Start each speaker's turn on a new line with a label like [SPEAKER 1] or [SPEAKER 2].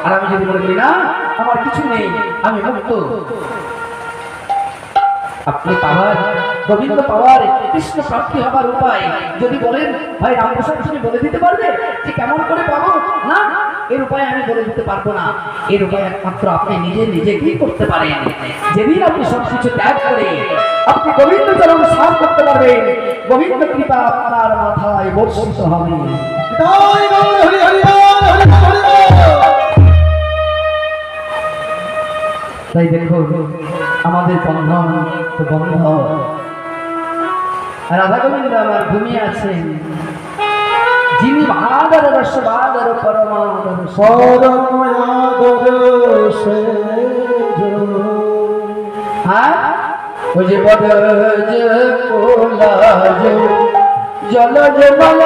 [SPEAKER 1] আর আমি যদি বলে করি না আমার কিছু নেই, আমি মুক্ত, আপনি পাওয়ার গোবিন্দ পাওয়ার কৃষ্ণ প্রাপ্তি হবার উপায় যদি বলেন ভাই রামপ্রসাদ তুমি বলে দিতে পারবে যে কেমন করে পাবো? না, এর উপায় আমি বলে দিতে পারবো না। এর উপায় একমাত্র আপনি নিজে নিজে কি করতে পারেন। যেদিন আপনি সবকিছু ত্যাগ করে আপনি গোবিন্দ চরণ সাধ করতে পারবেন, গোবিন্দ কৃপা আপনার মাথায় বর্ষিত হবে। তাই দেখো আমাদের বন্ধন তো বন্ধ, রাধা গোবিন্দ আমার ঘুমিয়ে আছেন, যিনি ভাদর রস বাদর পরমাদর হ্যাঁ ওই যে বড় যে জল জল